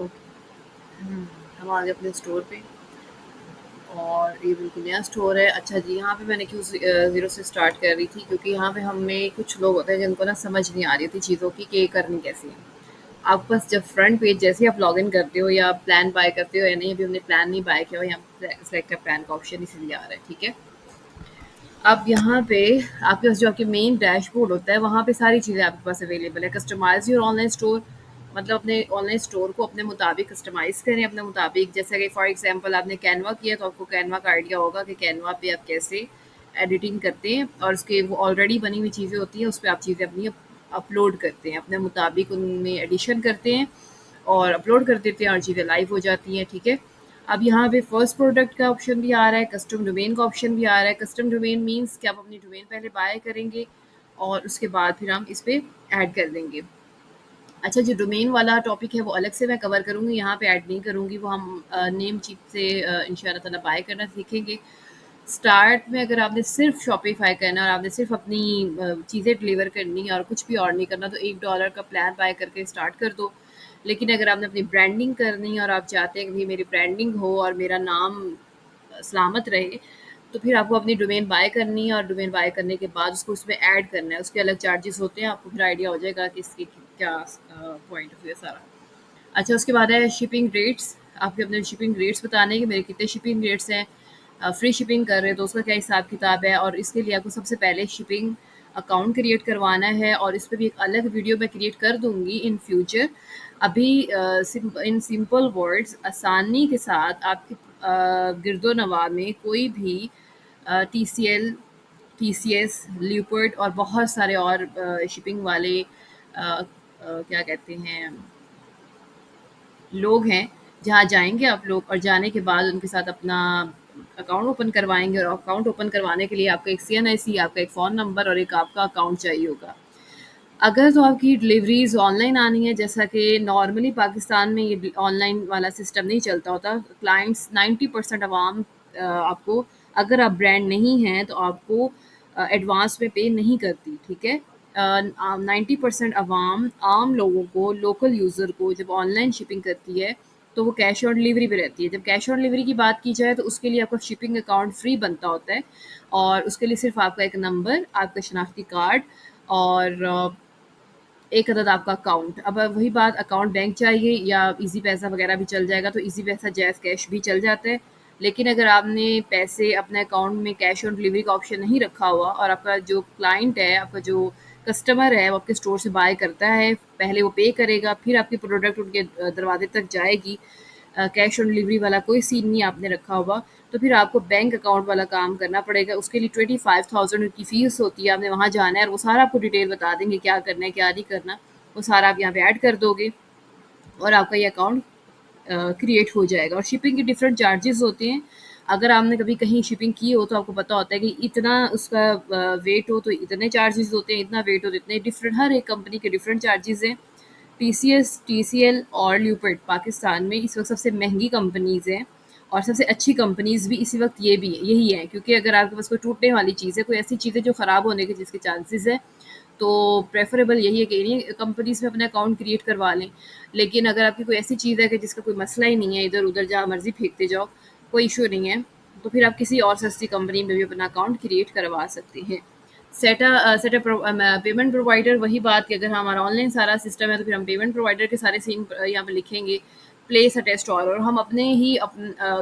Okay. हम आ गए अपने स्टोर पे और ये बिल्कुल नया स्टोर है। अच्छा जी, यहाँ पे मैंने क्यों ज़ीरो से स्टार्ट कर रही थी, क्योंकि यहाँ पे हमें कुछ लोग होते हैं जिनको ना समझ नहीं आ रही थी चीज़ों की कि ये करनी कैसी है। आपके पास जब फ्रंट पेज जैसे ही आप लॉगिन करते हो या प्लान बाय करते हो या नहीं, अभी हमने प्लान नहीं बाय किया हो, यहाँ सेलेक्ट प्लान का ऑप्शन इसलिए आ रहा है, ठीक है। अब यहाँ पे आपके पास जो आपके मेन डैशबोर्ड होता है, वहाँ पे सारी चीज़ें आपके पास अवेलेबल है। कस्टमाइज़ योर ऑनलाइन स्टोर, मतलब अपने ऑनलाइन स्टोर को अपने मुताबिक कस्टमाइज़ करें, अपने मुताबिक। जैसे कि फॉर एग्ज़ाम्पल आपने कैनवा किया तो आपको कैनवा का आइडिया होगा कि कैनवा पे आप कैसे एडिटिंग करते हैं, और उसके वो ऑलरेडी बनी हुई चीज़ें होती हैं, उस पे आप चीज़ें अपनी अपलोड करते हैं, अपने मुताबिक उनमें एडिशन करते हैं और अपलोड कर देते हैं और चीज़ें लाइव हो जाती हैं, ठीक है। अब यहाँ पे फर्स्ट प्रोडक्ट का ऑप्शन भी आ रहा है, कस्टम डोमेन का ऑप्शन भी आ रहा है। कस्टम डोमेन मीन्स कि आप अपनी डोमेन पहले बाय करेंगे और उसके बाद फिर हम इस पे ऐड कर देंगे। अच्छा, जो डोमेन वाला टॉपिक है वो अलग से मैं कवर करूँगी, यहाँ पे ऐड नहीं करूँगी। वो हम नेम चिप से इंशाल्लाह ताला बाय करना सीखेंगे। स्टार्ट में अगर आपने सिर्फ शॉपिफाई करना है और आपने सिर्फ अपनी चीज़ें डिलीवर करनी है और कुछ भी और नहीं करना, तो $1 का प्लान बाय करके स्टार्ट कर दो। लेकिन अगर आपने अपनी ब्रांडिंग करनी है और आप चाहते हैं कि भाई मेरी ब्रांडिंग हो और मेरा नाम सलामत रहे, तो फिर आपको अपनी डोमेन बाय करनी है और डोमेन बाय करने के बाद उसको उसमें ऐड करना है। उसके अलग चार्जेस होते हैं, आपको फिर आइडिया हो जाएगा कि इसकी क्या पॉइंट ऑफ व्यू है सारा। अच्छा, उसके बाद है शिपिंग रेट्स। आपके अपने शिपिंग रेट्स बताने हैं कि मेरे कितने शिपिंग रेट्स हैं। फ्री शिपिंग कर रहे हैं तो उसका क्या हिसाब किताब है, और इसके लिए आपको सबसे पहले शिपिंग अकाउंट क्रिएट करवाना है, और इस पे भी एक अलग वीडियो मैं क्रिएट कर दूँगी इन फ्यूचर। अभी इन सिंपल वर्ड्स आसानी के साथ आपकी गिरदो-नवाह में कोई भी टीसीएल, टीसीएस, ल्यूपर्ड और बहुत सारे और शिपिंग वाले क्या कहते हैं लोग हैं, जहाँ जाएँगे आप लोग और जाने के बाद उनके साथ अपना अकाउंट ओपन करवाएँगे, और अकाउंट ओपन करवाने के लिए आपका एक सीएनआईसी, आपका एक फ़ोन नंबर और एक आपका अकाउंट चाहिए होगा। अगर तो आपकी डिलीवरीज़ ऑनलाइन आनी है, जैसा कि नॉर्मली पाकिस्तान में ये ऑनलाइन वाला सिस्टम नहीं चलता होता। क्लाइंट्स 90% अवाम आपको, अगर आप ब्रांड नहीं हैं, तो आपको एडवांस में पे नहीं करती, ठीक है। 90% अवाम आम लोगों को, लोकल यूज़र को जब ऑनलाइन शिपिंग करती है, तो वो कैश ऑन डिलीवरी पे रहती है। जब कैश ऑन डिलीवरी की बात की जाए, तो उसके लिए आपका शिपिंग अकाउंट फ्री बनता होता है, और उसके लिए सिर्फ़ आपका एक नंबर, आपका शनाख्ती कार्ड और एक अदद आपका अकाउंट। अब वही बात, अकाउंट बैंक चाहिए या ईज़ी पैसा वगैरह भी चल जाएगा, तो ईज़ी पैसा जैज़ कैश भी चल जाता है। लेकिन अगर आपने पैसे अपने अकाउंट में कैश ऑन डिलीवरी का ऑप्शन नहीं रखा हुआ, और आपका जो क्लाइंट है, आपका जो कस्टमर है, वो आपके स्टोर से बाय करता है, पहले वो पे करेगा, फिर आपकी प्रोडक्ट उनके दरवाजे तक जाएगी। कैश ऑन डिलीवरी वाला कोई सीन नहीं आपने रखा हुआ, तो फिर आपको बैंक अकाउंट वाला काम करना पड़ेगा। उसके लिए 25,000 की फ़ीस होती है, आपने वहाँ जाना है और वो सारा आपको डिटेल बता देंगे क्या करना है, क्या नहीं करना। वो सारा आप यहाँ पे ऐड कर दोगे और आपका ये अकाउंट क्रिएट हो जाएगा। और शिपिंग के डिफरेंट चार्जेस होते हैं। अगर आपने कभी कहीं शिपिंग की हो, तो आपको पता होता है कि इतना उसका वेट हो तो इतने चार्जेस होते हैं, इतना वेट हो तो इतने। डिफरेंट, हर एक कंपनी के डिफरेंट चार्जेस हैं। टीसीएस, टीसीएल और ल्यूपर्ड पाकिस्तान में इस वक्त सबसे महंगी कंपनीज हैं, और सबसे अच्छी कंपनीज भी इसी वक्त ये भी यही है, क्योंकि अगर आपके पास कोई टूटने वाली चीज़ है, कोई ऐसी चीज़ें जो ख़राब होने के जिसके चांसेस है, तो प्रेफरेबल यही है कि इन्हीं कंपनीज में अपना अकाउंट क्रिएट करवा लें। लेकिन अगर आपकी कोई ऐसी चीज़ है कि जिसका कोई मसला ही नहीं है, इधर उधर जहाँ मर्जी फेंकते जाओ, कोई इशू नहीं है, तो फिर आप किसी और सस्ती कंपनी में भी अपना अकाउंट क्रिएट करवा सकते हैं। सेटअप पेमेंट प्रोवाइडर, वही बात कि अगर हमारा ऑनलाइन सारा सिस्टम है, तो फिर हम पेमेंट प्रोवाइडर के सारे सीन यहाँ पे लिखेंगे। प्लेस अ टेस्ट ऑर्डर, हम अपने ही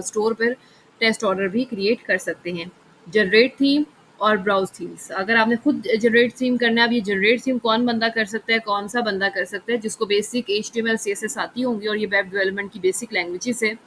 स्टोर पर टेस्ट ऑर्डर भी क्रिएट कर सकते हैं। जनरेट थीम और ब्राउज थीम्स, अगर आपने खुद जनरेट थीम करना है, अब ये जनरेट थीम कौन बंदा कर सकता है, कौन सा बंदा कर सकता है, जिसको बेसिक HTML CSS आती होंगी, और ये वेब डेवलपमेंट की बेसिक लैंग्वेजेस है।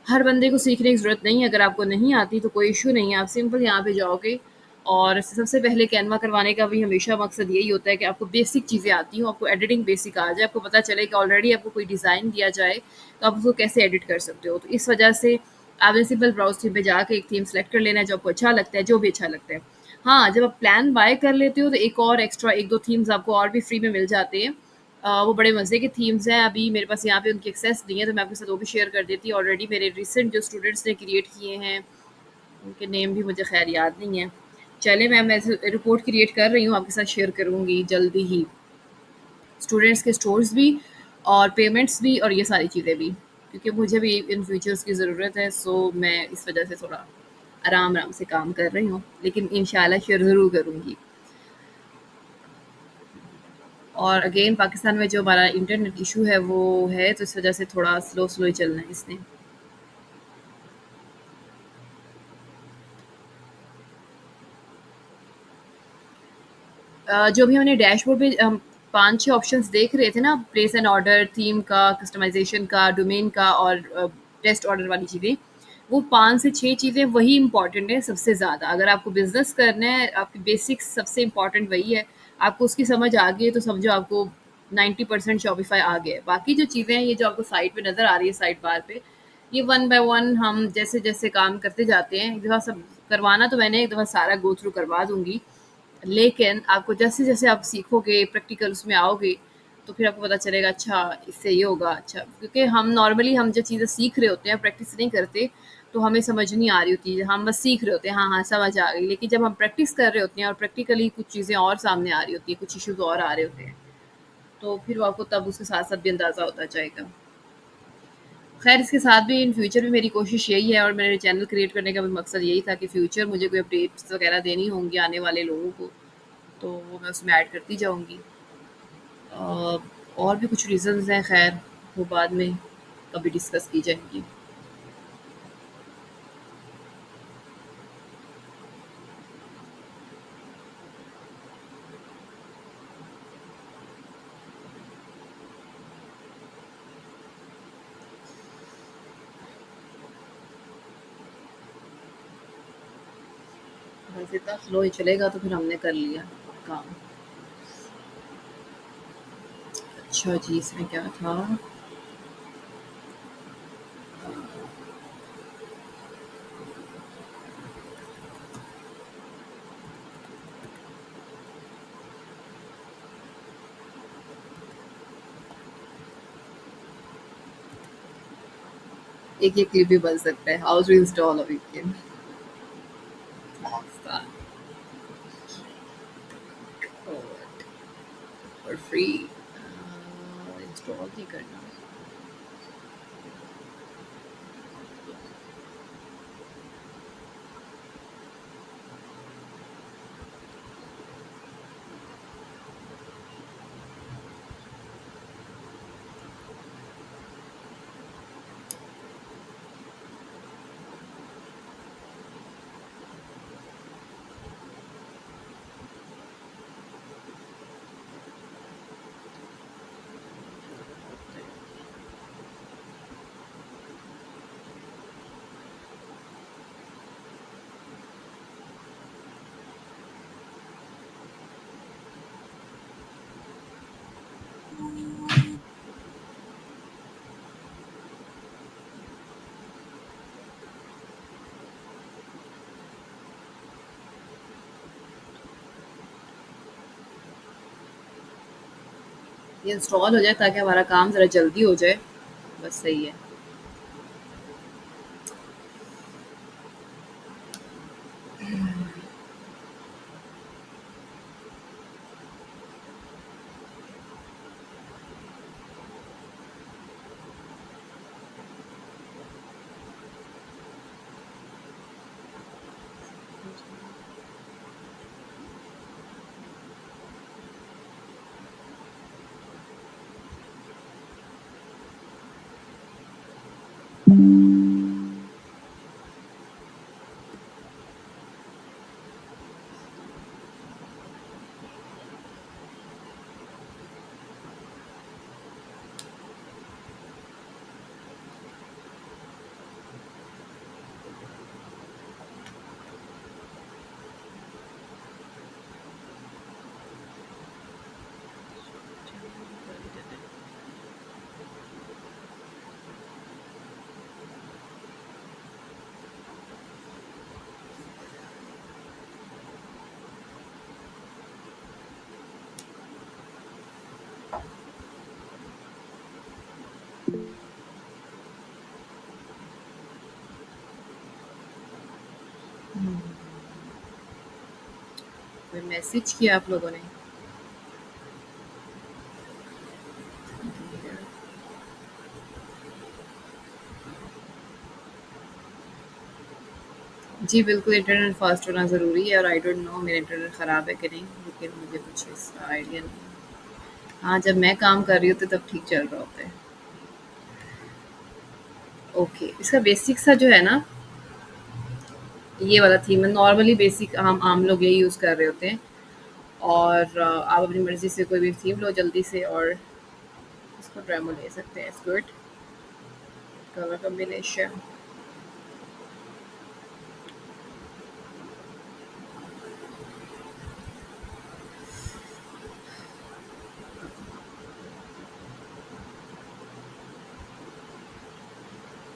हर बंदे को सीखने की ज़रूरत नहीं है। अगर आपको नहीं आती तो कोई इशू नहीं है, आप सिंपल यहाँ पे जाओगे, और सबसे पहले कैनवा करवाने का भी हमेशा मकसद यही होता है कि आपको बेसिक चीज़ें आती हों, आपको एडिटिंग बेसिक आ जाए, आपको पता चले कि ऑलरेडी आपको कोई डिज़ाइन दिया जाए तो आप उसको कैसे एडिट कर सकते हो। तो इस वजह से आपने सिंपल ब्राउज थीम पे जाके एक थीम सेलेक्ट कर लेना है जो आपको अच्छा लगता है, जो भी अच्छा लगता है। हाँ, जब आप प्लान बाय कर लेते हो, तो एक और एक्स्ट्रा 1-2 थीम्स आपको और भी फ्री में मिल जाते हैं। वो बड़े मज़े की थीम्स हैं। अभी मेरे पास यहाँ पे उनकी एक्सेस नहीं है, तो मैं आपके साथ वो भी शेयर कर देती। ऑलरेडी मेरे रिसेंट जो स्टूडेंट्स ने क्रिएट किए हैं, उनके नेम भी मुझे खैर याद नहीं है। चले, मैं रिपोर्ट क्रिएट कर रही हूँ, आपके साथ शेयर करूँगी जल्दी ही। स्टूडेंट्स के स्टोर्स भी और पेमेंट्स भी और ये सारी चीज़ें भी, क्योंकि मुझे भी इन फ्यूचर्स की ज़रूरत है, सो मैं इस वजह से थोड़ा आराम-आराम से काम कर रही हूँ, लेकिन इंशाल्लाह शेयर ज़रूर करूँगी। और अगेन पाकिस्तान में जो हमारा इंटरनेट इशू है वो है, तो इस वजह से थोड़ा स्लो ही चलना है इसने। जो भी हमने डैशबोर्ड पे हम 5-6 ऑप्शंस देख रहे थे ना, प्लेस एन ऑर्डर, थीम का, कस्टमाइज़ेशन का, डोमेन का और टेस्ट ऑर्डर वाली चीज़ें, वो 5 से 6 चीज़ें वही इम्पोर्टेंट है सबसे ज़्यादा। अगर आपको बिज़नेस करना है, आपकी बेसिक्स सबसे इम्पोर्टेंट वही है। आपको उसकी समझ आ गई है तो समझो आपको 90% शॉपिफ़ाई आ गया है। बाकी जो चीज़ें हैं, ये जो आपको साइट पे नज़र आ रही है साइड बार पे, ये वन बाय वन हम जैसे-जैसे काम करते जाते हैं, एक दफ़ा सब करवाना तो मैंने एक दफ़ा सारा गो थ्रू करवा दूँगी। लेकिन आपको जैसे-जैसे आप सीखोगे, प्रैक्टिकल उसमें आओगे, तो फिर आपको पता चलेगा अच्छा इससे ये होगा, अच्छा क्योंकि हम नॉर्मली हम जो चीज़ें सीख रहे होते हैं, प्रैक्टिस नहीं करते, तो हमें समझ नहीं आ रही होती है। हम बस सीख रहे होते हैं, हाँ, हाँ, समझ आ गई। लेकिन जब हम प्रैक्टिस कर रहे होते हैं और प्रैक्टिकली कुछ चीज़ें और सामने आ रही होती हैं, कुछ इश्यूज़ और आ रहे होते हैं, तो फिर वो आपको तब उसके साथ-साथ भी अंदाज़ा होता जाएगा। खैर इसके साथ भी इन फ्यूचर भी मेरी कोशिश यही है और मेरे चैनल क्रिएट करने का भी मकसद यही था कि फ्यूचर मुझे कोई अपडेट्स वगैरह देनी होंगी आने वाले लोगों को, तो वो मैं उसमें ऐड करती जाऊँगी। और भी कुछ रीज़न्स हैं ख़ैर, वो बाद में कभी डिस्कस की जाएँगी। बस इतना स्लो ही चलेगा तो फिर हमने कर लिया काम। अच्छा जी, इसमें क्या था? एक ये क्लिप भी बन सकता है, how to install a VPN Pakistan for free. Install नहीं करना। ये इंस्टॉल हो जाए ताकि हमारा काम ज़रा जल्दी हो जाए, बस सही है। कोई मैसेज किया आप लोगों ने? जी, बिल्कुल इंटरनेट फ़ास्ट होना ज़रूरी है और आई डोंट नो मेरा इंटरनेट ख़राब है कि नहीं, लेकिन मुझे कुछ इसका आइडिया नहीं है। हाँ, जब मैं काम कर रही होती तब ठीक चल रहा होता है। ओके, इसका बेसिक सा जो है ना, ये वाला थीम है, नॉर्मली बेसिक हम आम लोग यही यूज़ कर रहे होते हैं और आप अपनी मर्ज़ी से कोई भी थीम लो जल्दी से और इसको डेमो ले सकते हैं। It's good, colour combination.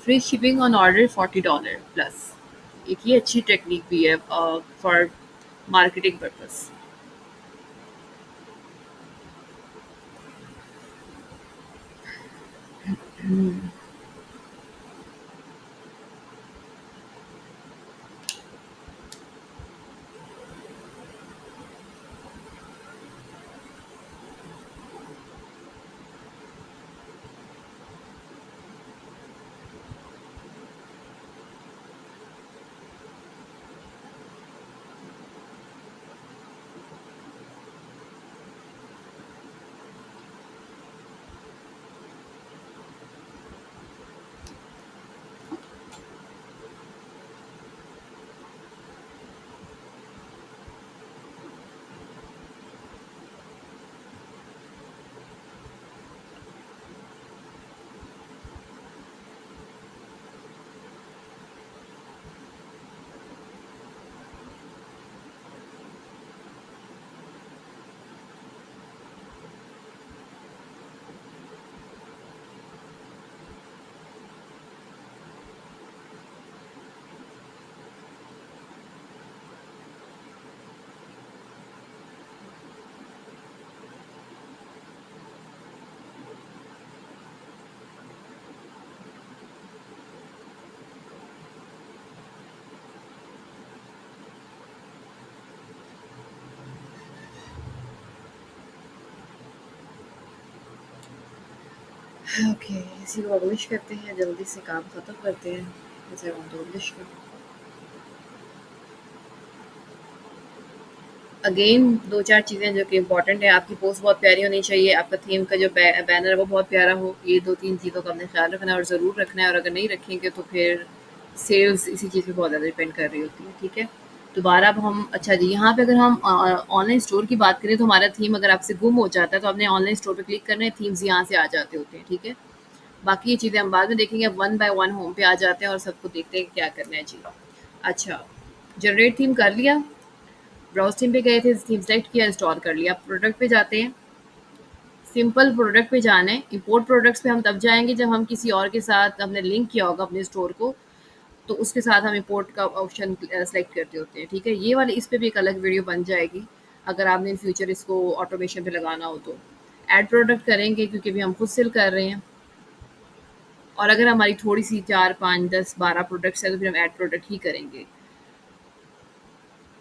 Free shipping on order $40 plus. एक ये अच्छी टेक्निक भी है फॉर मार्केटिंग पर्पस। ओके, इसी को पब्लिश करते हैं, जल्दी से काम ख़त्म करते हैं। जैसे हम पब्लिश कर अगेन 2-4 चीज़ें जो कि इम्पोर्टेंट है, आपकी पोस्ट बहुत प्यारी होनी चाहिए, आपका थीम का जो बैनर है वो बहुत प्यारा हो। ये 2-3 चीज़ों का हमने ख़्याल रखना है और ज़रूर रखना है और अगर नहीं रखेंगे तो फिर सेल्स इसी चीज़ पे बहुत ज़्यादा डिपेंड कर रही होती है, ठीक है? दोबारा अब हम अच्छा जी, यहाँ पे अगर हम ऑनलाइन स्टोर की बात करें तो हमारा थीम अगर आपसे गुम हो जाता है तो आपने ऑनलाइन स्टोर पे क्लिक करना है, थीम्स यहाँ से आ जाते होते हैं, ठीक है? बाकी ये चीज़ें हम बाद में देखेंगे, अब वन बाय वन होम पे आ जाते हैं और सबको देखते हैं कि क्या करना है जी। अच्छा, जनरेट थीम कर लिया, ब्राउज़ थीम पे गए थे, थीम सेलेक्ट किया, इंस्टॉल कर लिया। प्रोडक्ट पे जाते हैं, सिंपल प्रोडक्ट पे जाना है। इम्पोर्ट प्रोडक्ट्स पे हम तब जाएँगे जब हम किसी और के साथ हमने लिंक किया होगा अपने स्टोर को, तो उसके साथ हम इम्पोर्ट का ऑप्शन सेलेक्ट करते होते हैं, ठीक है? ये वाली इस पे भी एक अलग वीडियो बन जाएगी, अगर आपने इन फ्यूचर इसको ऑटोमेशन पे लगाना हो तो। ऐड प्रोडक्ट करेंगे क्योंकि अभी हम खुद सेल कर रहे हैं और अगर हमारी थोड़ी-सी 4, 5, 10, 12 प्रोडक्ट्स हैं तो फिर हम ऐड प्रोडक्ट ही करेंगे।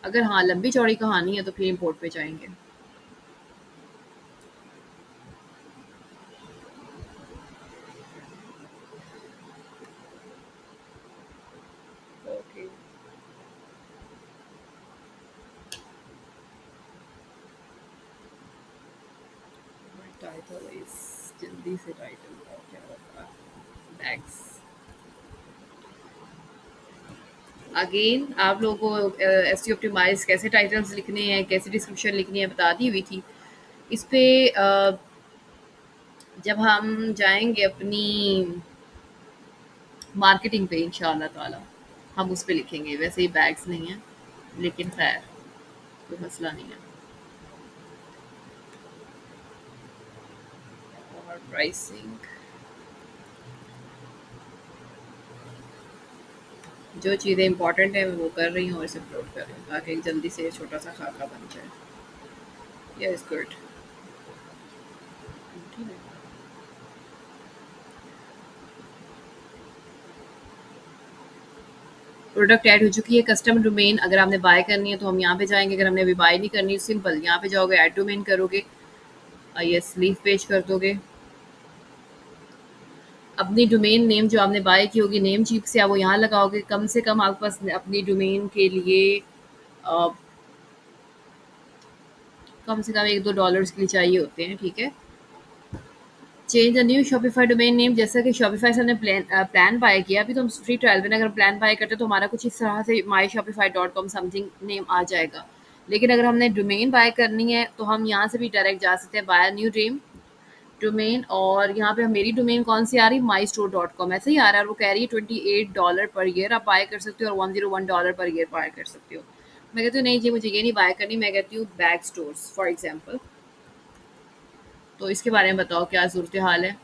अगर हाँ, लंबी-चौड़ी कहानी है तो फिर इम्पोर्ट पे जाएँगे। ओके, टाइटल इज़ जल्दी से टाइटल का क्या होगा? बैग्स। अगेन आप लोगों को एसईओ ऑप्टिमाइज़ कैसे टाइटल्स लिखने हैं, कैसे डिस्क्रिप्शन लिखनी है बता दी हुई थी। इस पे जब हम जाएँगे अपनी मार्केटिंग पे इंशाअल्लाह ताला, हम उस पे लिखेंगे। वैसे ही बैग्स नहीं है, लेकिन ख़ैर कोई मसला नहीं है। और प्राइसिंग जो चीज़ें इम्पोर्टेंट हैं मैं वो कर रही हूँ और इसे अपलोड कर रही हूँ ताकि जल्दी से छोटा-सा खाका बन जाए। या इज़ गुड। प्रोडक्ट ऐड हो चुकी है, कस्टम डोमेन अगर आपने बाय करनी है तो हम यहाँ पे जाएँगे, अगर हमने अभी बाय नहीं करनी सिंपल यहाँ पे जाओगे ऐड डोमेन करोगे, यस लीफ पेज कर दोगे। अपनी डोमेन नेम जो आपने बाय की होगी नेम चीप से आप वो यहाँ लगाओगे। कम से कम आपके पास अपनी डोमेन के लिए अ, कम से कम 1-2 डॉलर्स के लिए चाहिए होते हैं, ठीक है? Change the new Shopify domain name, जैसा कि शॉपिफाई से हमने प्लान बाय किया, अभी तो हम फ्री ट्रायल में अगर प्लान बाय करते हैं तो हमारा कुछ इस तरह से my Shopify dot com something name आ जाएगा। लेकिन अगर हमने डोमेन बाय करनी है तो हम यहाँ से भी डायरेक्ट जा सकते हैं बाय न्यू नेम डोमेन, और यहाँ पे मेरी डोमेन कौन सी आ रही है, माई स्टोर डॉट कॉम ऐसे ही आ रहा है, और वो कह रही है $28 पर ईयर आप बाय कर सकते हो और $101 पर ईयर बाय कर सकते हो। मैं कहती हूँ नहीं जी मुझे ये नहीं बाय करनी, मैं कहती हूँ बैग स्टोर्स फॉर एग्जाम्पल। तो इसके बारे में बताओ क्या सूरत हाल है।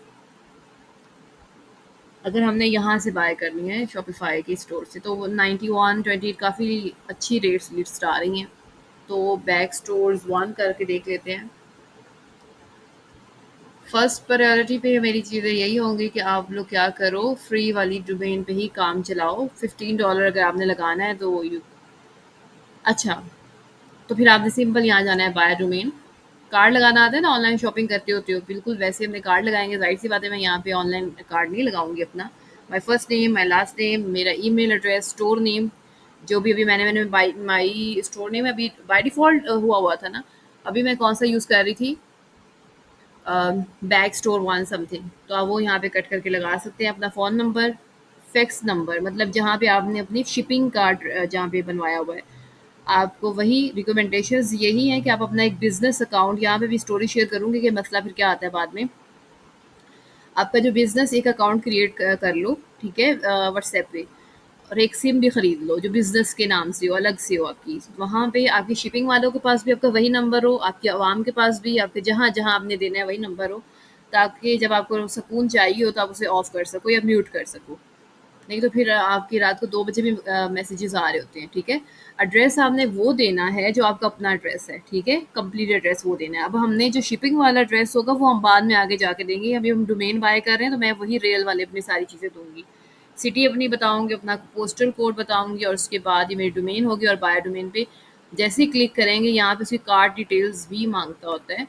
अगर हमने यहाँ से बाय करनी है शॉपिफाई के स्टोर से तो वो 91 28 काफ़ी अच्छी रेट्स लिस्ट आ रही हैं। तो बैक स्टोर्स वन करके देख लेते हैं। फर्स्ट प्रायोरिटी पे मेरी चीज़ें यही होंगी कि आप लोग क्या करो, फ्री वाली डोमेन पे ही काम चलाओ। $15 अगर आपने लगाना है तो यू अच्छा, तो फिर आपने सिंपल यहाँ जाना है बाय डोमेन। कार्ड लगाना आता है ना, ऑनलाइन शॉपिंग करते होते हो, बिल्कुल वैसे हमने कार्ड लगाएँगे, ज़ाहिर-सी बात है मैं यहाँ पे ऑनलाइन कार्ड नहीं लगाऊँगी अपना। My first name, my last name, मेरा ईमेल एड्रेस, स्टोर नेम, जो भी अभी मैंने बाय माई स्टोर नेम अभी बाय डिफ़ॉल्ट हुआ हुआ था ना, अभी मैं कौन-सा यूज़ कर रही थी बैक स्टोर वन समथिंग, तो आप वो यहाँ पे कट करके लगा सकते हैं। अपना फ़ोन नंबर, फैक्स नंबर, मतलब जहाँ पे आपने अपनी शिपिंग कार्ड जहाँ पे बनवाया हुआ है, आपको वही रिकमेंडेशंस यही हैं कि आप अपना एक बिज़नेस अकाउंट, यहाँ पे भी स्टोरी शेयर करूँगी कि मसला फिर क्या आता है बाद में। आपका जो बिज़नेस एक अकाउंट क्रिएट कर लो, ठीक है? व्हाट्सएप पे, और एक सिम भी खरीद लो जो बिज़नेस के नाम से हो, अलग से हो आपकी। वहाँ पे आपकी शिपिंग वालों के पास भी आपका वही नंबर हो, आपकी आवाम के पास भी, आपके जहाँ-जहाँ आपने देना है वही नंबर हो, ताकि जब आपको सुकून चाहिए हो तो आप उसे ऑफ कर सको या म्यूट कर सको। नहीं तो फिर आपकी रात को 2 बजे भी मैसेजेस आ रहे होते हैं, ठीक है? एड्रेस आपने वो देना है जो आपका अपना एड्रेस है, ठीक है? कंप्लीट एड्रेस वो देना है। अब हमने जो शिपिंग वाला एड्रेस होगा वो हम बाद में आगे जाके देंगे। अभी हम डोमेन बाय कर रहे हैं तो मैं वही रियल वाले अपनी सारी चीज़ें दूँगी। सिटी अपनी बताऊँगी, अपना पोस्टल कोड बताऊँगी, और उसके बाद ये मेरी डोमेन होगी, और बाय डोमेन पे जैसे ही क्लिक करेंगे यहाँ पे उसकी कार्ड डिटेल्स भी माँगता होता है।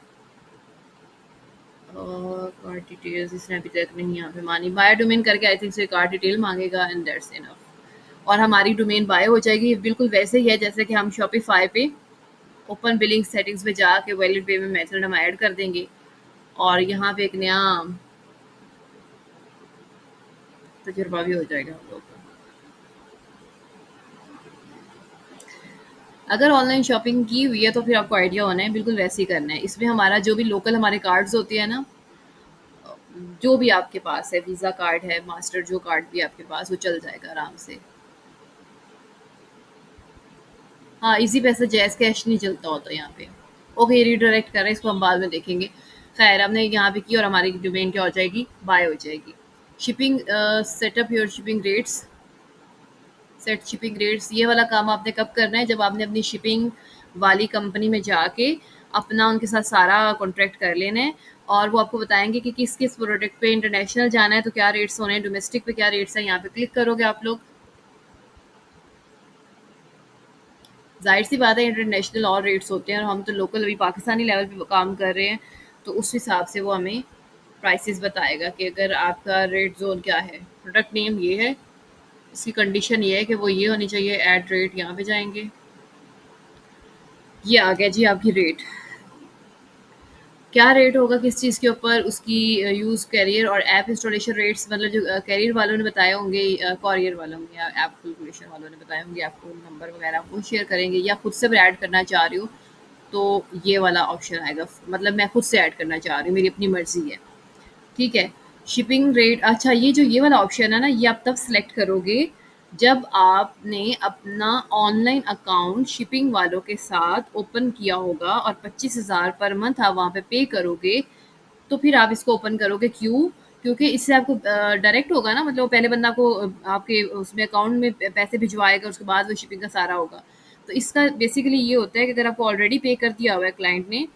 कार्ड डिटेल्स इसने अभी तक नहीं यहाँ पे मानी। बाय डोमेन करके आई थिंक से कार्ड डिटेल माँगेगा एंड दैट्स इनफ। और हमारी डोमेन बाय हो जाएगी। बिल्कुल वैसे ही है जैसे कि हम शॉपिफाई पे ओपन बिलिंग सेटिंग्स में जाके वैलिड पेमेंट मेथड हम ऐड कर देंगे, और यहाँ पे एक नया तजुर्बा भी हो जाएगा हम लोग का। अगर ऑनलाइन शॉपिंग की हुई है तो फिर आपको आइडिया होना है, बिल्कुल वैसे ही करना है। इसमें हमारा जो भी लोकल हमारे कार्ड्स होते हैं ना, जो भी आपके पास है, वीज़ा कार्ड है, मास्टर जो कार्ड भी आपके पास, वो चल जाएगा आराम से। हाँ, ईज़ी पैसा जैज़ कैश नहीं चलता होता यहाँ पे। ओके, ये रीडायरेक्ट कर रहे हैं, इसको हम बाद में देखेंगे। ख़ैर, हमने यहाँ पे की और हमारी डोमेन क्या हो जाएगी, बाय हो जाएगी। Shipping setup your shipping rates, set shipping rates, ये वाला काम आपने कब करना है, जब आपने अपनी शिपिंग वाली कंपनी में जाके अपना उनके साथ सारा कॉन्ट्रैक्ट कर लेना है, और वो आपको बताएँगे कि किस-किस प्रोडक्ट पे इंटरनेशनल जाना है तो क्या रेट्स होने हैं, डोमेस्टिक पे क्या रेट्स हैं, यहाँ पे क्लिक करोगे आप लोग। ज़ाहिर-सी बात है इंटरनेशनल और रेट्स होते हैं, और हम तो लोकल अभी पाकिस्तानी लेवल पे काम कर रहे हैं, तो उस हिसाब से वो हमें प्राइसेस बताएगा कि अगर आपका रेट ज़ोन क्या है। प्रोडक्ट नेम ये है, इसकी कंडीशन ये है कि वो ये होनी चाहिए, ऐड रेट यहाँ पे जाएँगे। ये आ गया जी आपकी रेट। क्या रेट होगा किस चीज़ के ऊपर, उसकी यूज़ कैरियर और ऐप इंस्टॉलेशन रेट्स, मतलब जो कैरियर वालों ने बताए होंगे, कॉरियर वालों ने या ऐप कैलकुलेशन वालों ने बताए होंगे आपको नंबर वगैरह, वो शेयर करेंगे, या खुद से भी ऐड करना चाह रही हो तो ये वाला ऑप्शन आएगा। मतलब मैं खुद से ऐड करना चाह रही हूँ, मेरी अपनी मर्ज़ी है, ठीक है? शिपिंग रेट, अच्छा ये जो ये वाला ऑप्शन है ना, ये आप तब सेलेक्ट करोगे जब आपने अपना ऑनलाइन अकाउंट शिपिंग वालों के साथ ओपन किया होगा और 25,000 पर मंथ आप वहाँ पे पे करोगे, तो फिर आप इसको ओपन करोगे। क्यों? क्योंकि इससे आपको डायरेक्ट होगा ना, मतलब वो पहले बंदा आपको आपके उसमें अकाउंट में पैसे भिजवाएगा, उसके बाद वो शिपिंग का सारा होगा। तो इसका बेसिकली ये होता है कि अगर आपको ऑलरेडी पे कर दिया हुआ है क्लाइंट ने,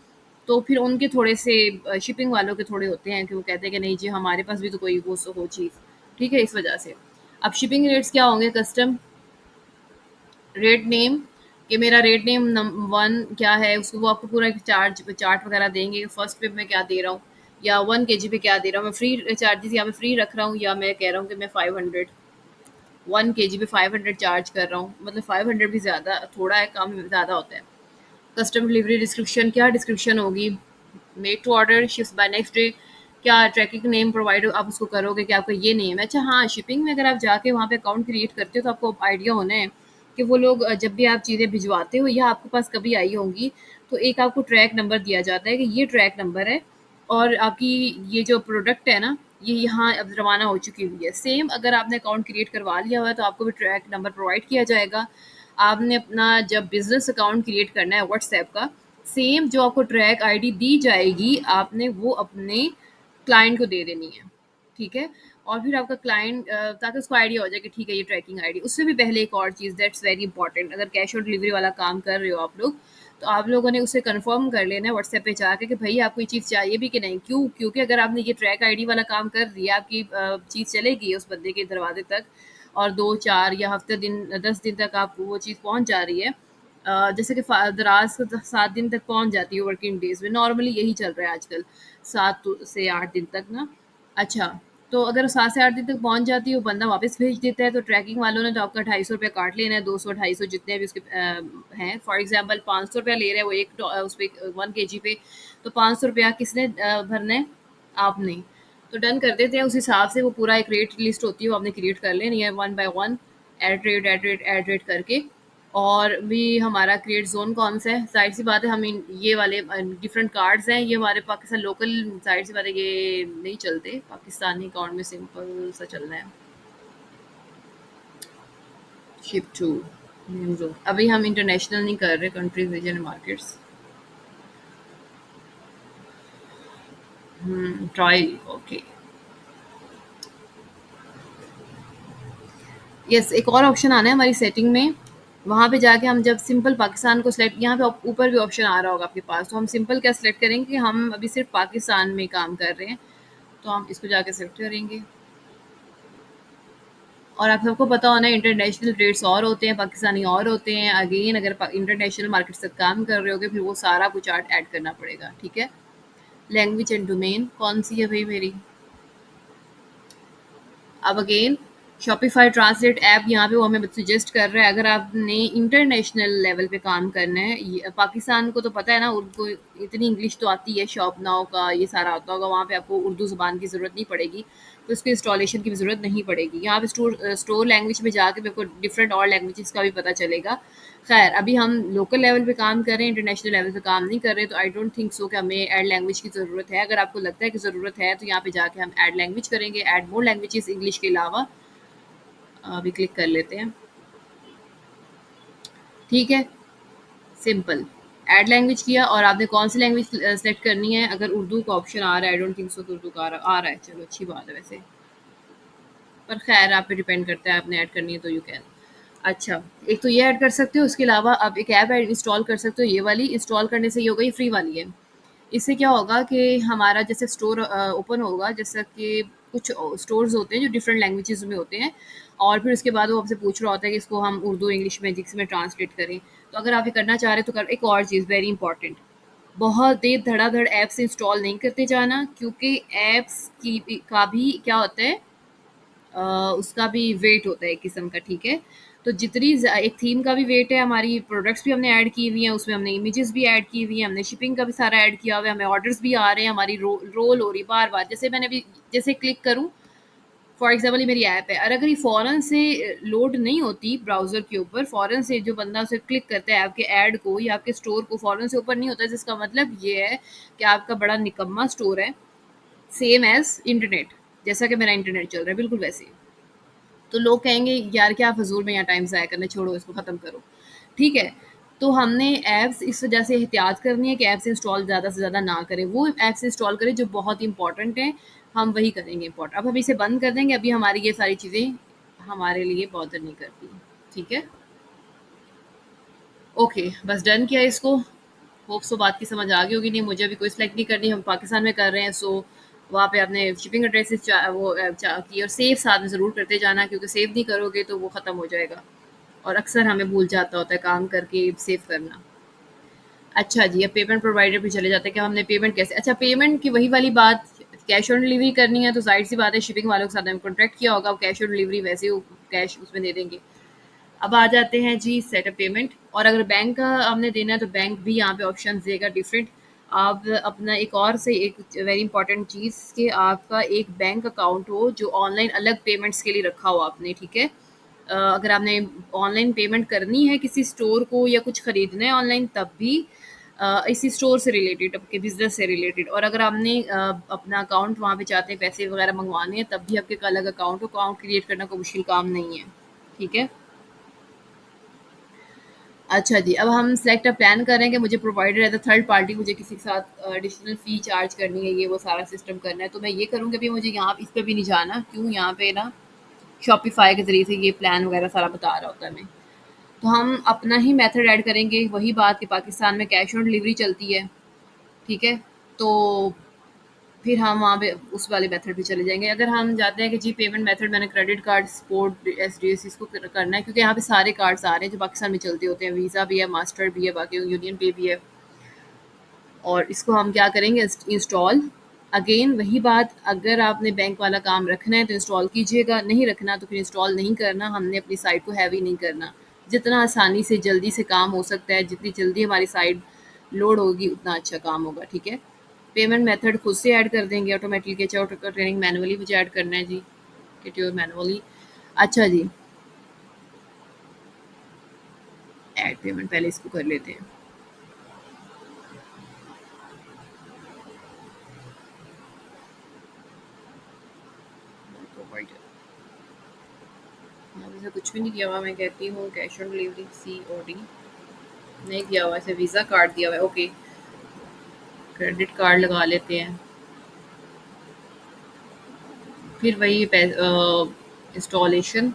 तो फिर उनके थोड़े से शिपिंग वालों के थोड़े होते हैं कि वो कहते हैं कि नहीं जी हमारे पास भी तो कोई वो हो चीज़, ठीक है? इस वजह से। अब शिपिंग रेट्स क्या होंगे, कस्टम रेट नेम, कि मेरा रेट नेम वन क्या है, उसको वो आपको पूरा एक चार्ट वगैरह देंगे, फर्स्ट पे मैं क्या दे रहा हूँ, या 1 केजी पे क्या दे रहा हूँ, मैं फ्री चार्जेस यहाँ पे फ्री रख रहा हूँ या मैं कह रहा हूँ कि मैं 500 1 केजी पे 500 चार्ज कर रहा हूँ, मतलब 500 भी ज़्यादा थोड़ा है, कम ज़्यादा होता है। कस्टम डिलीवरी डिस्क्रिप्शन, क्या डिस्क्रिप्शन होगी, made to order, ships by next day, क्या ट्रैकिंग नेम प्रोवाइड आप उसको करोगे कि आपका ये नेम है। अच्छा हाँ, शिपिंग में अगर आप जाके वहाँ पे अकाउंट क्रिएट करते हो तो आपको आइडिया होना है कि वो लोग जब भी आप चीज़ें भिजवाते हो या आपके पास कभी आई होंगी, तो एक आपको ट्रैक नंबर दिया जाता है कि ये ट्रैक नंबर है और आपकी ये जो प्रोडक्ट है ना, ये यहाँ अब रवाना हो चुकी हुई है। सेम अगर आपने अकाउंट क्रिएट करवा लिया हुआ है तो आपको भी ट्रैक नंबर प्रोवाइड किया जाएगा। आपने अपना जब बिज़नेस अकाउंट क्रिएट करना है व्हाट्सएप का, सेम जो आपको ट्रैक आईडी दी जाएगी, आपने वो अपने क्लाइंट को दे देनी है, ठीक है? और फिर आपका क्लाइंट ताकि उसको आइडिया हो जाए कि ठीक है ये ट्रैकिंग आईडी। उससे भी पहले एक और चीज़ दैट्स वेरी इंपॉर्टेंट, अगर कैश ऑन डिलीवरी वाला काम कर रहे हो आप लोग, तो आप लोगों ने उससे कन्फर्म कर लेना है व्हाट्सएप पे जाके कि भई आपको ये चीज़ चाहिए भी कि नहीं। क्यों? क्योंकि अगर आपने ये ट्रैक आईडी वाला काम कर दिया, आपकी चीज़ चलेगी उस बंदे के दरवाजे तक और 2, 4 या हफ़्ते दिन 10 दिन तक आपको वो चीज़ पहुँच जा रही है। जैसे कि दराज़ 7 दिन तक पहुँच जाती है वर्किंग डेज़ में, नॉर्मली यही चल रहा है आजकल, 7 से 8 दिन तक ना। अच्छा, तो अगर 7 से 8 दिन तक पहुँच जाती है, वो बंदा वापस भेज देता है, तो ट्रैकिंग वालों ने तो आपका ₹250 काट लेना है, 200, 250 जितने भी उसके हैं। फॉर एग्ज़ाम्पल ₹500 ले रहा है वो एक उस पे 1 केजी पे, तो ₹500 किसने भरना है? आपने। तो डन कर देते हैं, उस हिसाब से वो पूरा एक रेट लिस्ट होती है, वो आपने क्रिएट कर लेनी है 1 बाय 1, एट रेट करके। और भी हमारा क्रिएट ज़ोन कौन-सा है? ज़ाहिर-सी बात है हम इन ये वाले डिफरेंट कार्ड्स हैं, ये हमारे पाकिस्तान लोकल, ज़ाहिर-सी बात है ये नहीं चलते, पाकिस्तानी अकाउंट में सिंपल सा चलना है। शिप टू नेम ज़ोन, अभी हम इंटरनेशनल नहीं कर रहे, countries, region and markets. Trial, okay. Yes, एक और ऑप्शन आना है हमारी सेटिंग में, वहाँ पे जाके हम जब सिंपल पाकिस्तान को सेलेक्ट, यहाँ पे ऊपर भी ऑप्शन आ रहा होगा आपके पास, तो हम सिंपल क्या सेलेक्ट करेंगे कि हम अभी सिर्फ पाकिस्तान में काम कर रहे हैं, तो हम इसको जाके सेलेक्ट करेंगे। और आप सबको पता होना है इंटरनेशनल रेट्स और होते हैं, पाकिस्तानी और होते हैं। अगेन अगर इंटरनेशनल मार्केट से काम कर रहे होगे फिर वो सारा कुछ चार्ट ऐड करना पड़ेगा, ठीक है? लैंग्वेज एंड डोमेन कौन सी है भाई मेरी? अब अगेन शॉपिफाई ट्रांसलेट ऐप यहाँ पे वो हमें सजेस्ट कर रहा है, अगर आपने इंटरनेशनल लेवल पे काम करना है, पाकिस्तान को तो पता है ना, उनको इतनी इंग्लिश तो आती है, शॉप नाउ का ये सारा आता होगा, वहाँ पे आपको उर्दू ज़ुबान की ज़रूरत नहीं पड़ेगी, तो इसकी इंस्टॉलेशन की भी ज़रूरत नहीं पड़ेगी। यहाँ पे स्टोर लैंग्वेज में जाके मेरे को डिफरेंट और लैंग्वेजेस का भी पता चलेगा। खैर अभी हम लोकल लेवल पे काम कर रहे हैं, इंटरनेशनल लेवल पे काम नहीं कर रहे, तो आई डोंट थिंक सो कि हमें ऐड लैंग्वेज की ज़रूरत है। अगर आपको लगता है कि ज़रूरत है तो यहाँ पे जाके हम ऐड लैंग्वेज करेंगे, ऐड मोर लैंग्वेजेस इंग्लिश के अलावा। अभी क्लिक कर लेते हैं, ठीक है, सिंपल ऐड लैंग्वेज किया। और आपने कौन सी लैंग्वेज सेलेक्ट करनी है? अगर उर्दू का ऑप्शन आ रहा है, आई डोंट थिंक सो कि उर्दू का आ रहा है, चलो अच्छी बात है वैसे, पर खैर आप पे डिपेंड करता है, आपने ऐड करनी है तो यू कैन। अच्छा, एक तो ये ऐड कर सकते हो, उसके अलावा आप एक ऐप इंस्टॉल कर सकते हो, ये वाली इंस्टॉल करने से ये हो गई फ्री वाली है। इससे क्या होगा कि हमारा जैसे स्टोर ओपन होगा, जैसा कि कुछ स्टोर्स होते हैं जो डिफरेंट लैंग्वेजेस में होते हैं, और फिर उसके बाद वो आपसे पूछ रहा होता है कि इसको हम उर्दू इंग्लिश में जिक्स में ट्रांसलेट करें। तो अगर आप ये करना चाह रहे हैं तो कर। एक और चीज़ वेरी इंपॉर्टेंट, बहुत देर धड़ाधड़ ऐप्स इंस्टॉल नहीं करते जाना, क्योंकि ऐप्स का भी क्या होता है, अ, उसका भी वेट होता है एक किस्म का, ठीक है? तो एक थीम का भी वेट है, हमारी प्रोडक्ट्स भी हमने ऐड की हुई हैं, उसमें हमने इमेजेस भी ऐड की हुई हैं, हमने शिपिंग का भी सारा ऐड किया हुआ है, हमें ऑर्डर्स भी आ रहे हैं, हमारी रोल हो रही है बार-बार। जैसे मैंने अभी जैसे क्लिक करूँ, फॉर एग्ज़ाम्पल ये मेरी ऐप है, और अगर ये फ़ौरन से लोड नहीं होती ब्राउज़र के ऊपर, फ़ौरन से जो बंदा उसे क्लिक करता है आपके ऐड को या आपके स्टोर को फ़ौरन से ओपन नहीं होता, जिसका मतलब ये है कि आपका बड़ा निकम्मा स्टोर है, सेम एज़ इंटरनेट, जैसा कि मेरा इंटरनेट चल रहा है, बिल्कुल वैसे ही। तो लोग कहेंगे यार क्या फ़िज़ूल में यहाँ टाइम ज़ाया करना, छोड़ो इसको ख़त्म करो, ठीक है? तो हमने ऐप्स इस वजह से एहतियात करनी है कि ऐप्स इंस्टॉल ज़्यादा से ज़्यादा ना करें, वो ऐप्स इंस्टॉल करें जो बहुत इंपॉर्टेंट हैं, हम वही करेंगे इम्पोर्ट। अब हम इसे बंद कर देंगे, अभी हमारी ये सारी चीज़ें हमारे लिए बॉदर नहीं करती, ठीक है? ओके, बस डन किया इसको। होप सो बात की समझ आ गई होगी, नहीं मुझे अभी कोई सिलेक्ट नहीं करनी, हम पाकिस्तान में कर रहे हैं, सो वहाँ पे आपने शिपिंग एड्रेसेस की और सेव साथ में ज़रूर करते जाना, क्योंकि सेव नहीं करोगे तो वो ख़त्म हो जाएगा और अक्सर हमें भूल जाता होता है काम करके सेव करना। अच्छा जी, अब पेमेंट प्रोवाइडर पे चले जाते हैं कि हमने पेमेंट कैसे, अच्छा पेमेंट की वही वाली बात, कैश ऑन डिलीवरी करनी है तो ज़ाहिर-सी बात है शिपिंग वालों के साथ हमने कॉन्ट्रैक्ट किया होगा, वो कैश ऑन डिलीवरी वैसे वो कैश उसमें दे देंगे। अब आ जाते हैं जी सेटअप पेमेंट, और अगर बैंक का हमने देना है तो बैंक भी यहाँ पे ऑप्शंस देगा डिफरेंट। आप अपना एक और से एक वेरी इंपॉर्टेंट चीज़ कि आपका एक बैंक अकाउंट हो जो ऑनलाइन अलग पेमेंट्स के लिए रखा हो आपने, ठीक है? अगर आपने ऑनलाइन पेमेंट करनी है किसी स्टोर को या कुछ खरीदना है ऑनलाइन तब भी इसी स्टोर से रिलेटेड, आपके बिजनेस से रिलेटेड, और अगर आपने अपना अकाउंट वहाँ पे चाहते हैं पैसे वगैरह मंगवाने हैं तब भी आपके एक अलग अकाउंट क्रिएट करना कोई मुश्किल काम नहीं है, ठीक है? अच्छा जी, अब हम सिलेक्ट अ प्लान करेंगे, मुझे provider as a third party मुझे किसी के साथ एडिशनल फ़ी चार्ज करनी है, ये वो सारा सिस्टम करना है, तो मैं ये करूँगी अभी मुझे यहाँ इस पे भी नहीं जाना, क्यों यहाँ पे ना शॉपिफ़ाई के ज़रिए से ये प्लान वगैरह सारा बता रहा होता है हमें। तो हम अपना ही मेथड ऐड करेंगे, वही बात कि पाकिस्तान में कैश ऑन डिलीवरी चलती है, ठीक है? तो फिर हम वहाँ पे उस वाले मेथड पे चले जाएँगे। अगर हम जाते हैं कि जी पेमेंट मेथड मैंने क्रेडिट कार्ड, सपोर्ट, एसडीएस इसको करना है, क्योंकि यहाँ पे सारे कार्ड्स आ रहे हैं जो पाकिस्तान में चलते होते हैं, वीज़ा भी है, मास्टर भी है, बाकी यूनियन पे भी है, और इसको हम क्या करेंगे इंस्टॉल। अगेन वही बात, अगर आपने बैंक वाला काम रखना है तो इंस्टॉल कीजिएगा, नहीं रखना तो फिर इंस्टॉल नहीं करना, हमने अपनी साइट को हैवी नहीं करना। जितना आसानी से जल्दी से काम हो सकता है, जितनी जल्दी हमारी साइट लोड होगी उतना अच्छा काम होगा, ठीक है? पेमेंट मेथड खुद से ऐड कर देंगे ऑटोमेटिकली, चेकआउट का ट्रेनिंग मैनुअली मुझे ऐड करना है जी, गेट योर मैनुअली। अच्छा जी, ऐड पेमेंट पहले इसको कर लेते हैं। यहाँ पे से कुछ भी नहीं किया हुआ, मैं कहती हूँ कैश ऑन डिलीवरी COD नहीं किया हुआ, ऐसे वीज़ा कार्ड दिया हुआ है, ओके क्रेडिट कार्ड लगा लेते हैं। फिर वही इंस्टॉलेशन,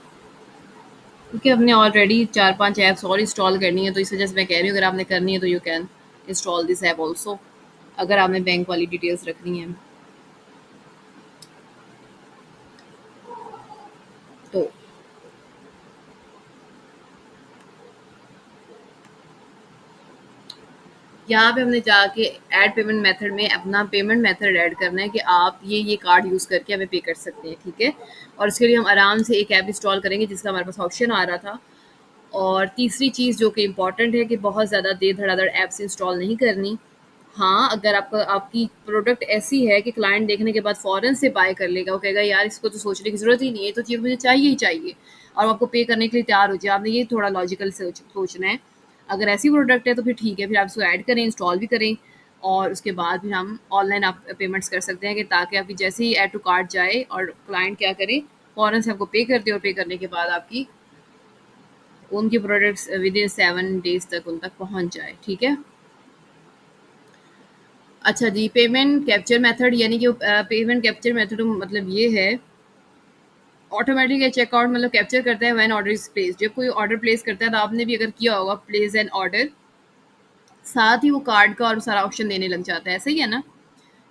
क्योंकि हमने ऑलरेडी 4-5 ऐप्स और इंस्टॉल करनी है तो इस वजह से मैं कह रही हूँ अगर आपने करनी है तो you can install this app also, अगर आपने बैंक वाली डिटेल्स रखनी है तो। यहाँ पे हमने जाके ऐड पेमेंट मेथड में अपना पेमेंट मेथड ऐड करना है कि आप ये कार्ड यूज़ करके हमें पे कर सकते हैं, ठीक है? और उसके लिए हम आराम से एक ऐप इंस्टॉल करेंगे जिसका हमारे पास ऑप्शन आ रहा था। और तीसरी चीज़ जो कि इम्पॉर्टेंट है कि बहुत ज़्यादा देर धड़ाधड़ ऐप्स इंस्टॉल नहीं करनी। हाँ, अगर आपकी प्रोडक्ट ऐसी है कि क्लाइंट देखने के बाद फ़ौरन से बाय कर लेगा, वो कहेगा यार इसको तो सोचने की ज़रूरत ही नहीं है, ये तो चीज़ मुझे चाहिए ही चाहिए, और वो आपको पे करने के लिए तैयार हो जाए। आपने ये थोड़ा लॉजिकल सोचना है। अगर ऐसी प्रोडक्ट है तो फिर ठीक है, फिर आप इसको ऐड करें, इंस्टॉल भी करें, और उसके बाद फिर हम ऑनलाइन आप पेमेंट्स कर सकते हैं कि ताकि आपकी जैसे ही ऐड टू कार्ट जाए और क्लाइंट क्या करे, फ़ौरन से आपको पे कर दे, और पे करने के बाद आपकी उनकी प्रोडक्ट्स विदिन 7 डेज़ तक उन तक पहुँच जाए, ठीक है? अच्छा जी, पेमेंट कैप्चर मेथड यानी कि पेमेंट कैप्चर मेथड मतलब ये है, ऑटोमेटिक चेकआउट मतलब कैप्चर करता है व्हेन ऑर्डर इज़ प्लेस्ड। जब कोई ऑर्डर प्लेस करता है तो आपने भी अगर किया होगा प्लेस एन ऑर्डर, साथ ही वो कार्ड का और सारा ऑप्शन देने लग जाता है, सही है ना?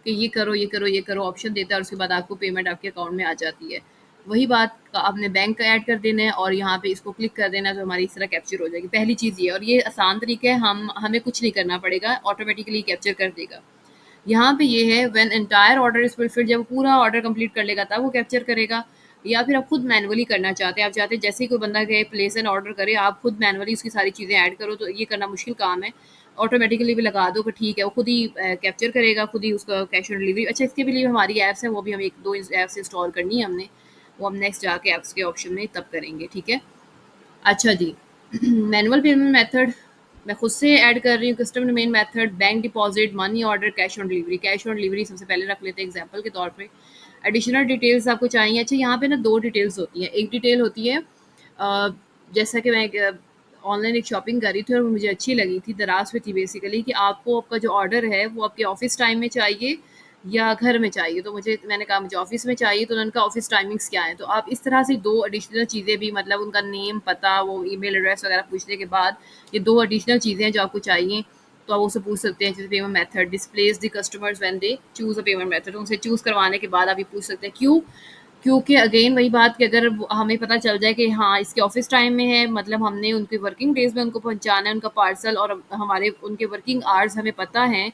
कि ये करो, ये करो, ये करो ऑप्शन देता है और उसके बाद आपको पेमेंट आपके अकाउंट में आ जाती है। वही बात का आपने बैंक का ऐड कर देना है और यहाँ पे इसको क्लिक कर देना है तो हमारी इस तरह कैप्चर हो जाएगी। पहली चीज़ ये, और ये आसान तरीका है, हमें कुछ नहीं करना पड़ेगा, ऑटोमेटिकली कैप्चर कर देगा। यहाँ पे ये है when entire order is fulfilled, जब पूरा ऑर्डर कंप्लीट कर लेगा तब वो कैप्चर करेगा, या फिर आप खुद मैनुअली करना चाहते हैं, आप चाहते हैं जैसे ही कोई बंदा कहे प्लेस एन ऑर्डर करे आप खुद मैनुअली उसकी सारी चीज़ें ऐड करो, तो ये करना मुश्किल काम है। ऑटोमेटिकली भी लगा दो कि ठीक है, वो खुद ही कैप्चर करेगा, खुद ही उसका कैश ऑन डिलीवरी। अच्छा, इसके भी लिए हमारी ऐप्स हैं, वो भी हम 1-2 ऐप्स इंस्टॉल करनी है हमने, वो हम नेक्स्ट जाके ऐप्स के ऑप्शन में तब करेंगे, ठीक है? अच्छा जी, मैनुअल पेमेंट मेथड मैं खुद से ऐड कर रही हूँ, custom domain method, bank deposit, money order, cash on delivery. Cash on delivery सबसे पहले रख लेते हैं एग्जांपल के तौर पे। एडिशनल डिटेल्स आपको चाहिए, अच्छा यहाँ पे ना 2 डिटेल्स होती हैं। एक डिटेल होती है जैसा कि मैं ऑनलाइन एक शॉपिंग करी थी और वो मुझे अच्छी लगी थी, दराज़ पे थी बेसिकली, कि आपको आपका जो ऑर्डर है वो आपके ऑफ़िस टाइम में चाहिए या घर में चाहिए। तो मैंने कहा मुझे ऑफ़िस में चाहिए, तो उन्होंने कहा ऑफ़िस टाइमिंग्स क्या हैं? तो आप इस तरह से 2 एडिशनल चीज़ें भी, मतलब उनका नेम, पता, वो ईमेल एड्रेस वगैरह पूछने के बाद ये 2 एडिशनल चीज़ें हैं जो आपको चाहिए, तो आप उससे पूछ सकते हैं। जैसे payment method displace the customers when they choose a payment method, उनसे चूज़ करवाने के बाद आप ये पूछ सकते हैं क्यों? क्योंकि अगेन वही बात कि अगर हमें पता चल जाए कि हाँ इसके ऑफिस टाइम में है, मतलब हमने उनके वर्किंग डेज में उनको पहुंचाना है उनका पार्सल, और हमारे उनके वर्किंग आवर्स हमें पता है,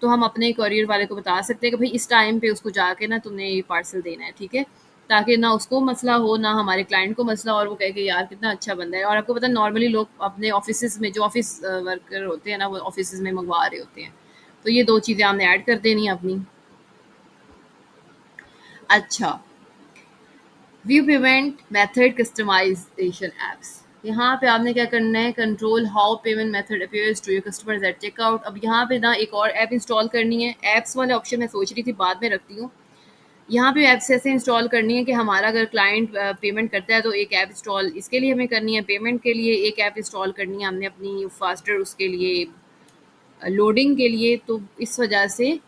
तो हम अपने कोरियर वाले को बता सकते हैं कि भाई इस टाइम पे उसको जाके ना तुमने ये पार्सल देना है, ठीक है, ताकि ना उसको मसला हो ना हमारे क्लाइंट को मसला, और वो कहे कि यार कितना अच्छा बंदा है। और आपको पता है नॉर्मली लोग अपने ऑफिस में जो ऑफिस वर्कर होते हैं ना वो ऑफिस में मंगवा रहे होते हैं। तो ये दो चीज़ें हमने ऐड कर देनी है अपनी। अच्छा, view payment method customisation apps. यहाँ पे आपने क्या करना है, control how payment method appears to your customers at checkout. अब यहाँ पे ना एक और ऐप इंस्टॉल करनी है, एप्स वाले ऑप्शन मैं सोच रही थी बाद में रखती हूँ। यहाँ पे ऐप्स ऐसे इंस्टॉल करनी है कि हमारा अगर क्लाइंट पेमेंट करता है तो एक ऐप इंस्टॉल इसके लिए हमें करनी है, पेमेंट के लिए एक ऐप इंस्टॉल करनी है हमने अपनी फास्टर उसके लिए लोडिंग के लिए। तो इस वजह से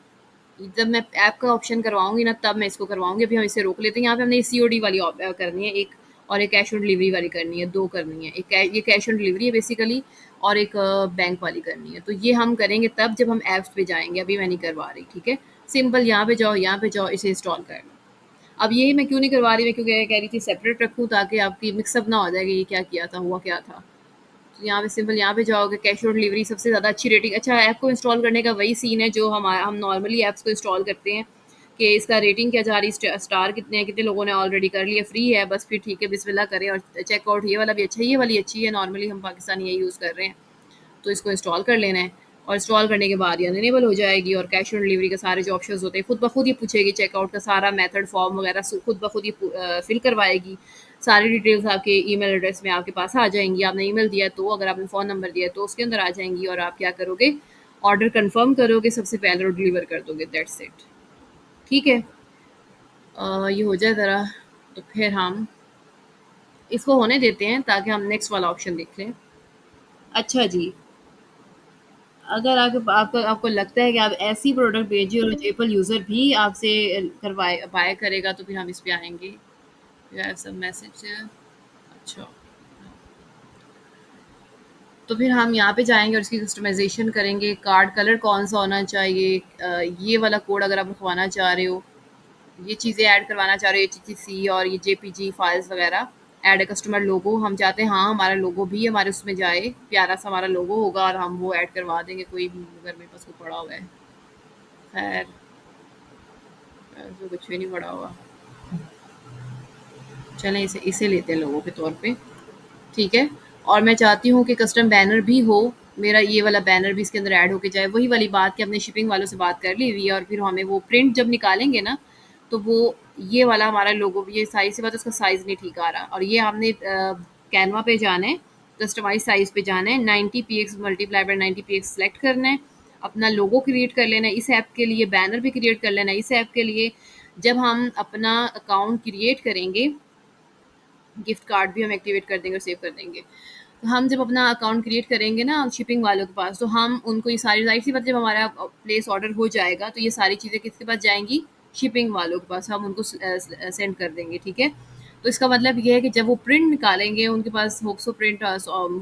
जब मैं ऐप का ऑप्शन करवाऊँगी ना तब मैं इसको करवाऊँगी, अभी हम इसे रोक लेते हैं। यहाँ पे हमने सीओडी वाली करनी है एक, और एक कैश ऑन डिलीवरी वाली करनी है, 2 करनी है। ये कैश ऑन डिलीवरी है बेसिकली, और एक बैंक वाली करनी है। तो ये हम करेंगे तब जब हम ऐप्स पे जाएँगे, अभी मैं नहीं करवा रही, ठीक है? सिंपल यहाँ पे जाओ, इसे इंस्टॉल कर लो। अब ये मैं क्यों नहीं करवा रही, मैं क्योंकि कह रही थी सेपरेट रखूँ ताकि आपकी मिक्सअप ना हो जाए कि ये क्या किया था, हुआ क्या था। तो यहाँ पे सिंपल यहाँ पे जाओगे, कैश ऑन डिलीवरी सबसे ज़्यादा अच्छी रेटिंग। अच्छा, ऐप को इंस्टॉल करने का वही सीन है जो हम नॉर्मली ऐप्स को इंस्टॉल करते हैं कि इसका रेटिंग क्या जा रही, स्टार कितने हैं, कितने लोगों ने ऑलरेडी कर लिया, फ्री है बस, फिर ठीक है बिस्मिल्लाह करें और चेकआउट। ये वाला भी अच्छा है, ये वाली अच्छी है, नॉर्मली हम पाकिस्तानी ये यूज़ कर रहे हैं। तो इसको इंस्टॉल कर लेना है, और इंस्टॉल करने के बाद ये अनेबल हो जाएगी, और कैश ऑन डिलीवरी के सारे जो ऑप्शंस होते हैं खुद ब खुद ये पूछेगी, चेकआउट का सारा मेथड फॉर्म वगैरह खुद ब खुद ये फिल करवाएगी। सारी डिटेल्स आपके ईमेल एड्रेस में आपके पास आ जाएंगी। आपने ईमेल दिया है तो, अगर आपने फ़ोन नंबर दिया है तो उसके अंदर आ जाएंगी, और आप क्या करोगे, ऑर्डर कंफर्म करोगे सबसे पहले और डिलीवर कर दोगे, दैट्स इट। ठीक है। ये हो जाए ज़रा, तो फिर हम इसको होने देते हैं ताकि हम नेक्स्ट वाला ऑप्शन देख लें। अच्छा जी, अगर आपको आपको लगता है कि आप ऐसी प्रोडक्ट भेजिए और एप्पल यूज़र भी आपसे करवाए बाय करेगा, तो फिर हम इस पे आएँगे। सब मैसेज अच्छा, तो फिर हम यहाँ पे जाएँगे और इसकी कस्टमाइज़ेशन करेंगे। कार्ड कलर कौन-सा होना चाहिए, ये वाला कोड अगर आप लिखवाना चाह रहे हो, ये चीज़ें ऐड करवाना चाह रहे हो, एचटीसी और ये जेपीजी फाइल्स वगैरह, ऐड ए कस्टमर लोगो हम चाहते हैं, हाँ हमारा लोगो भी हमारे उसमें जाए, प्यारा सा हमारा लोगो होगा और हम वो ऐड करवा देंगे, कोई भी अगर मेरे पास कोई पड़ा हुआ है। खैर, ऐसे कुछ भी नहीं पड़ा हुआ। चलें इसे इसे लेते हैं लोगों के तौर पे, ठीक है। और मैं चाहती हूँ कि कस्टम बैनर भी हो, मेरा ये वाला बैनर भी इसके अंदर ऐड होके जाए। वही वाली बात कि हमने शिपिंग वालों से बात कर ली हुई है, और फिर हमें वो प्रिंट जब निकालेंगे ना, तो वो ये वाला हमारा लोगो, ये साइज़ से बात है, उसका साइज़ नहीं ठीक आ रहा, और ये हमने कैनवा पे जाना है, कस्टमाइज़ साइज़ पे जाना है, 90 px multiply by 90 px select करना है, अपना लोगो क्रिएट कर लेना है इस ऐप के लिए, बैनर भी क्रिएट कर लेना है इस ऐप के लिए। जब हम अपना अकाउंट क्रिएट करेंगे, गिफ्ट कार्ड भी हम एक्टिवेट कर देंगे और सेव कर देंगे। तो हम जब अपना अकाउंट क्रिएट करेंगे ना शिपिंग वालों के पास, तो हम उनको ये सारी, ज़ाहिर सी बात, जब हमारा प्लेस ऑर्डर हो जाएगा तो ये सारी चीज़ें किसके पास जाएँगी, शिपिंग वालों के पास, हम उनको सेंड कर देंगे, ठीक है। तो इसका मतलब ये है कि जब वो प्रिंट निकालेंगे, उनके पास होप्सो प्रिंट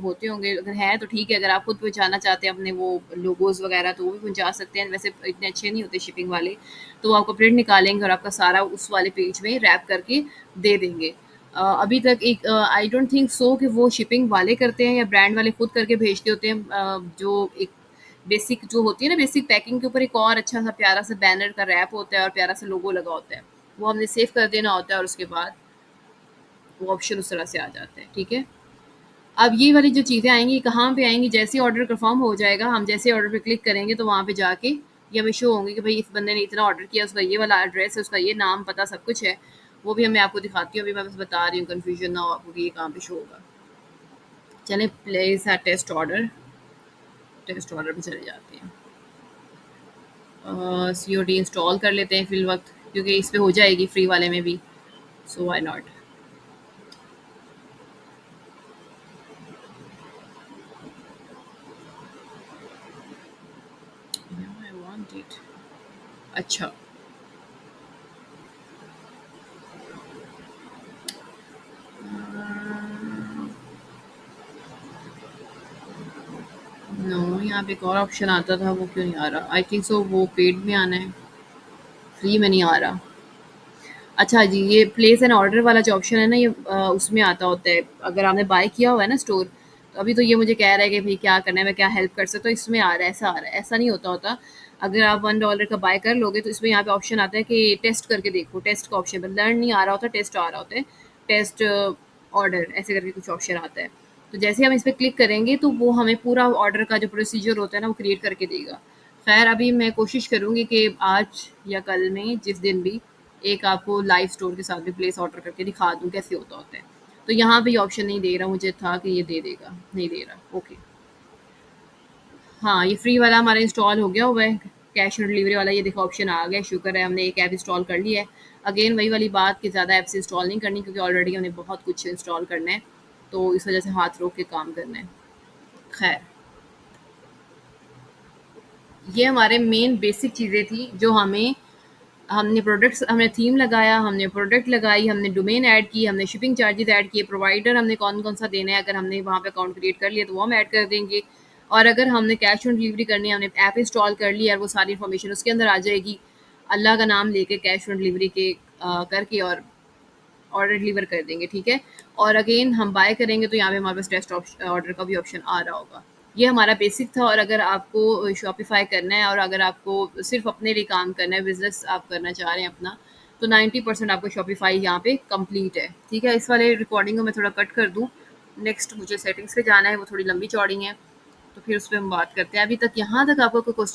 होते होंगे, अगर है तो ठीक है, अगर आप खुद पहुँचाना चाहते हैं अपने वो लोगोज़ वगैरह तो वो भी पहुँचा सकते हैं, वैसे इतने अच्छे नहीं होते शिपिंग वाले। तो वो आपको प्रिंट निकालेंगे और आपका सारा उस वाले पेज में रैप करके दे देंगे। अभी तक एक आई डोंट थिंक सो कि वो शिपिंग वाले करते हैं या ब्रांड वाले खुद करके भेजते होते हैं। जो एक बेसिक जो होती है ना, बेसिक पैकिंग के ऊपर एक और अच्छा सा प्यारा सा बैनर का रैप होता है और प्यारा सा लोगो लगा होता है, वो हमने सेव कर देना होता है, और उसके बाद वो ऑप्शन उस तरह से आ जाते हैं, ठीक है। अब ये वाली जो चीज़ें आएंगी कहाँ पे आएंगी, जैसे ही ऑर्डर कंफर्म हो जाएगा, हम जैसे ऑर्डर पे क्लिक करेंगे तो वहाँ पे जाके ये हमें शो होंगे कि भाई इस बंदे ने इतना ऑर्डर किया, उसका ये वाला एड्रेस है, उसका ये नाम पता सब कुछ है। वो भी मैं आपको दिखाती हूँ, अभी मैं बस बता रही हूँ, कन्फ्यूजन ना हो आपको कि ये कहाँ पे शो होगा। चलें, प्लेस है टेस्ट ऑर्डर पे चले जाते हैं। सीओडी इंस्टॉल कर लेते हैं फिल वक्त, क्योंकि इस पे हो जाएगी फ्री वाले में भी, so why not. I want it. अच्छा, नो, यहाँ पे एक और ऑप्शन आता था, वो क्यों नहीं आ रहा, आई थिंक सो वो पेड में आना है, फ्री में नहीं आ रहा। अच्छा जी, ये प्लेस एन ऑर्डर वाला जो ऑप्शन है ना, ये उसमें आता होता है। अगर आपने बाय किया हुआ है ना स्टोर, तो अभी तो ये मुझे कह रहा है कि भई क्या करना है, मैं क्या हेल्प कर सकता हूँ? इसमें आ रहा है, ऐसा आ रहा है। ऐसा नहीं होता होता। अगर आप $1 का बाय कर लोगे, तो इसमें यहाँ पे ऑप्शन आता है कि टेस्ट करके देखो, टेस्ट का ऑप्शन है। लर्न नहीं आ रहा होता, टेस्ट आ रहा होता है। टेस्ट ऑर्डर ऐसे करके कुछ ऑप्शन आता है। तो जैसे हम इस पे क्लिक करेंगे, तो वो हमें पूरा ऑर्डर का जो प्रोसीजर होता है ना, वो क्रिएट करके देगा। खैर, अभी मैं कोशिश करूँगी कि आज या कल में, जिस दिन भी, एक आपको लाइव स्टोर के साथ भी प्लेस ऑर्डर करके दिखा दूँ कैसे होता है। तो यहाँ पे ये ऑप्शन नहीं दे रहा, मुझे था कि ये दे देगा, नहीं दे रहा। ओके। हाँ, ये फ्री वाला हमारा इंस्टॉल हो गया हुआ है। कैश ऑन डिलीवरी वाला ये देखो ऑप्शन आ गया, शुक्र है हमने एक ऐप इंस्टॉल कर लिया है। अगेन वही वाली बात कि ज़्यादा ऐप्स इंस्टॉल नहीं करनी, क्योंकि ऑलरेडी हमने बहुत कुछ इंस्टॉल करना है, तो इस वजह से हाथ रोक के काम करना है। खैर, ये हमारे मेन बेसिक चीज़ें थी जो हमें, हमने प्रोडक्ट्स, हमने थीम लगाया, हमने प्रोडक्ट लगाई, हमने डोमेन ऐड की, हमने शिपिंग चार्जेस ऐड किए, प्रोवाइडर हमने कौन-कौन सा देना है, अगर हमने वहाँ पे अकाउंट क्रिएट कर लिया तो वो हम ऐड कर देंगे। और अगर हमने कैश ऑन डिलीवरी करनी है, हमने ऐप इंस्टॉल कर लिया और वो सारी इन्फॉर्मेशन उसके अंदर आ जाएगी। अल्लाह का नाम लेके कैश ऑन डिलीवरी के करके और ऑर्डर डिलीवर कर देंगे, ठीक है? और अगेन हम बाय करेंगे तो यहाँ पे हमारे पास टेस्ट ऑर्डर का भी ऑप्शन आ रहा होगा। ये हमारा बेसिक था। और अगर आपको शॉपिफ़ाई करना है और अगर आपको सिर्फ़ अपने लिए काम करना है, बिज़नेस आप करना चाह रहे हैं अपना, तो 90% आपको शॉपिफ़ाई यहाँ पे कंप्लीट है, ठीक है? इस वाले रिकॉर्डिंग को मैं थोड़ा कट कर दूँ। नेक्स्ट मुझे सेटिंग्स पे जाना है, वो थोड़ी लंबी-चौड़ी हैं, तो फिर उस पे हम बात करते हैं। अभी तक यहाँ तक आपका कोई क्वेश्चन